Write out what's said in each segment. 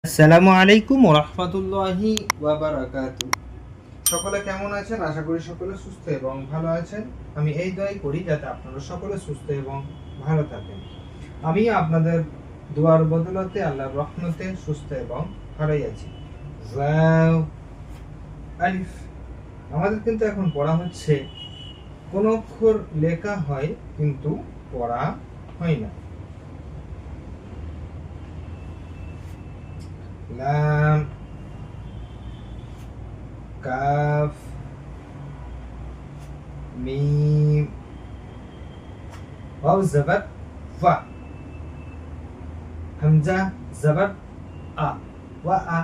আসসালামু আলাইকুম ওয়া রাহমাতুল্লাহি ওয়া বারাকাতুহু। সকলে কেমন আছেন? আশা করি সকলে সুস্থ এবং ভালো আছেন। আমি এই দোয়াই করি যাতে আপনারা সকলে সুস্থ এবং ভালো থাকেন। আমি আপনাদের দোয়ার বদৌলতে আল্লাহর রহমতে সুস্থ এবং ভালোই আছি। ওয়াও আলিফ। আমাদের কিন্তু এখন পড়া হচ্ছে কোন অক্ষর লেখা হয় কিন্তু পড়া হয় না। লাম, কাফ, মিম, ওয়াও জবর ওয়া, হামজা জবর আ, ওয়া আ,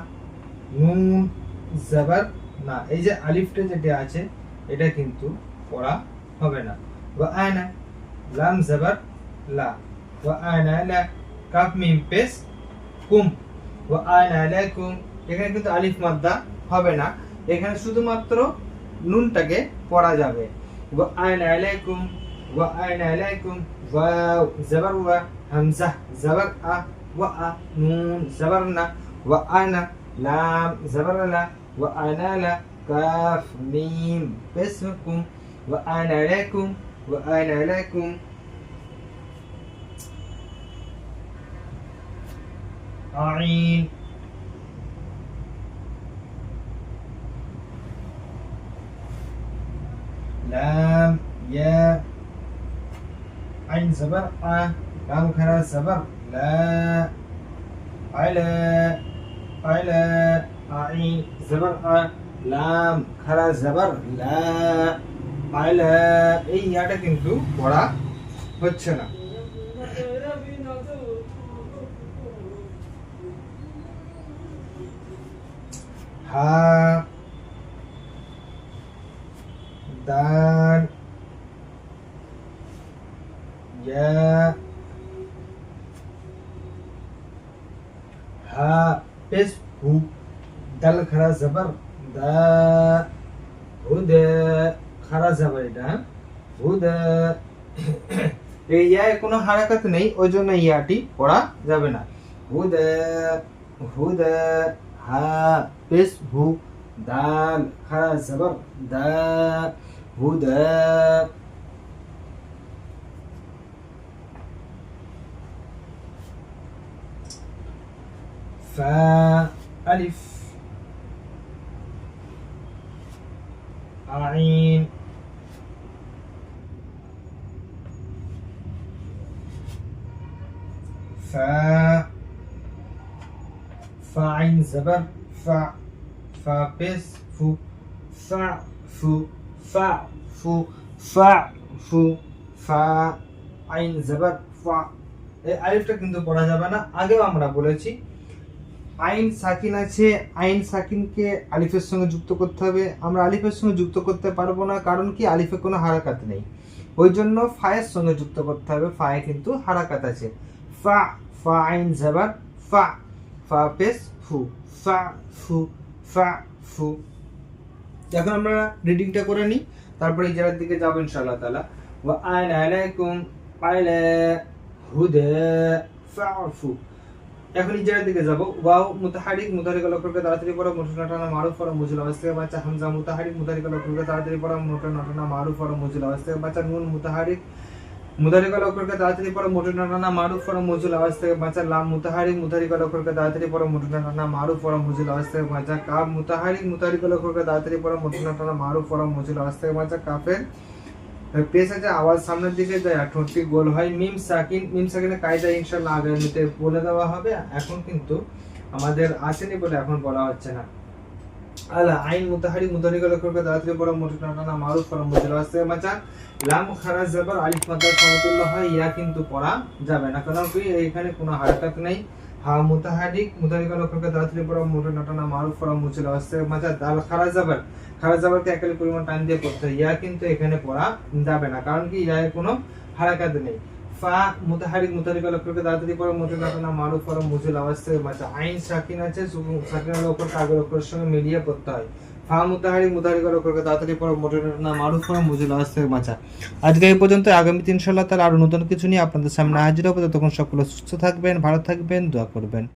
নুন জবর না। এই যে আলিফটা যেটা আছে এটা কিন্তু পড়া হবে না। ওয়া আনা, লাম জবর লা, ওয়া আনা লা, কাফ মিম পেশ কুম, ওয়া আনা লাকুম। এখানে কিন্তু আলিফ মাদ্দা হবে না, এখানে শুধুমাত্র নুনটাকে পড়া যাবে। ওয়া আনা আলাইকুম, ওয়া আনা আলাইকুম, ওয়াও জবর ওয়া, হামজা জবর আ, ওয়া আ, নুন জবর না, ওয়া আনা, লাম জবর লা, ওয়া আনা লা, কাফ মিম পেশ কুম, ওয়া আনা আলাইকুম, ওয়া আনা আলাইকুম। আইন, لام يا، عين زبر ع، لام خرا زبر لا، على على، عين زبر ع، লাম খারা জবর লা, আলা। এই ইয়াটা কিন্তু পড়া হচ্ছে না। হা, দাল, ইয়া, হা পেশ হু, দাল খারা জবর দা, হুদা খারা জবর এটা হুদা। এই ইয়ায় কোনো হারাকাত নেই, ওই জন্য ইয়াটি পড়া যাবে না। হুদা হুদা, হা পেশ হু, দাল খারা জবর দা, হুদা। ফা আলিফ, আইন, ফা, ফা আইন জবর ফা, ফা পেশ ফু, ফা ফু, ফা ফু, ফা ফু, ফা আইন জবর ফা। এই আলিফটা কিন্তু পড়া যাবে না। আগেও আমরা বলেছি আইন সাকিন আছে, আইন সাকিনকে আলিফের সঙ্গে যুক্ত করতে হবে। আমরা আলিফের সঙ্গে যুক্ত করতে পারবো না, কারণ কি আলিফে কোনো হারাকাত নেই, ওই জন্য ফায়ের সঙ্গে যুক্ত করতে হবে। ফায়ে কিন্তু হারাকাত আছে। ফা, ফা আইন জবর ফা, ফা পেশ ফু, ফা ফু, ফা ফু। এখন আমরা রিডিংটা করে নিই, তারপরে ইজারার দিকে যাবো ইনশাআল্লাহ তাআলা। ওয়া আনা আলাইকুম, আলা হুদা ফাফু। এখন ইজারার দিকে যাব। ওয়াও মুতাহারিক, মুতাহারিক লক্ষকে তাড়াতাড়ি পড়া, মুঠো নাটানা মারুফ পড়া, মুজিল আওয়াজ থেকে বাচ্চা। হামজা মুতাহারিক, মুতাহারিক লক্ষকে তাড়াতাড়ি পড়া, মুঠো নাটানা মারুফ পড়া, মুজিল আওয়াজ থেকে বাচ্চা। নুন মুতাহারিক, মুতাহারিক লক্ষকে তাড়াতাড়ি পড়া, মুঠো নাটানা মারুফ পড়া, মুজিল আওয়াজ থেকে বাচ্চা। লাম মুতাহারিক, মুতাহারিক লক্ষকে তাড়াতাড়ি পড়া, মুঠো নাটানা মারুফ পড়া, মুজিল আওয়াজ থেকে বাচ্চা। কাফ মুতাহারিক, মুতাহারিক লক্ষকে তাড়াতাড়ি পড়া, মুঠো নাটানা মারুফ পড়া, মুজিল আওয়াজ থেকে বাচ্চা। কাফের পেশ আছে, আওয়াজ সামনের দিকে যায়, ঠোঁটটি গোল হয়। মিম সাকিন, মিম সাকিনের কায়দা ইনশাআল্লাহ আগামীতে বলে দেওয়া হবে, এখন কিন্তু আমাদের আসেনি বলে এখন বলা হচ্ছে না। আলা আইন মুতাহারিক, মুতাহারিক লক্ষকে তাড়াতাড়ি পড়া, মুঠো নাটানা মারুফ পড়া, মুজিল আওয়াজ থেকে বাচ্চা। লাম খারা জবর আলিফ মাদ্দার সমতুল্য হয়, ইয়া কিন্তু পড়া যাবে না, কারণ কি এখানে কোনো হারকাত নেই। হা মুতাহারিক, মুতাহারিক লক্ষকে তাড়াতাড়ি পড়া, মুঠো নাটানা মারুফ পড়া, মুজিল আওয়াজ থেকে বাচ্চা। দাল খারা জবর, খারা জবরকে একালি পরিমাণ টান দিয়ে পড়তে হয়, ইয়া কিন্তু এখানে পড়া যাবে না, কারণ কি ইয়ায় কোনো হারাকাত নেই। ফা মুতাহারিক, মুতাহারিক লক্ষকে তাড়াতাড়ি পড়া, মুঠো নাটানা মারুফ পড়া, মুজিল আওয়াজ থেকে বাচ্চা। আইন সাকিন আছে, সাকিনের লক্ষর কাগজ লক্ষরের সঙ্গে মিলিয়ে পড়তে হয়। ফা মুতাহারিক, মুতাহারিক লক্ষকে তাড়াতাড়ি পড়া, মুঠো নাটানা মারুফ পড়া, মুজিল আওয়াজ থেকে বাচ্চা। আজকে এই পর্যন্ত। আগামীতে ইনশাআল্লাহ তাআলা আরো নতুন কিছু নিয়ে আপনাদের সামনে হাজির হবো। ততক্ষণ সকলে সুস্থ থাকবেন, ভালো থাকবেন, দোয়া করবেন।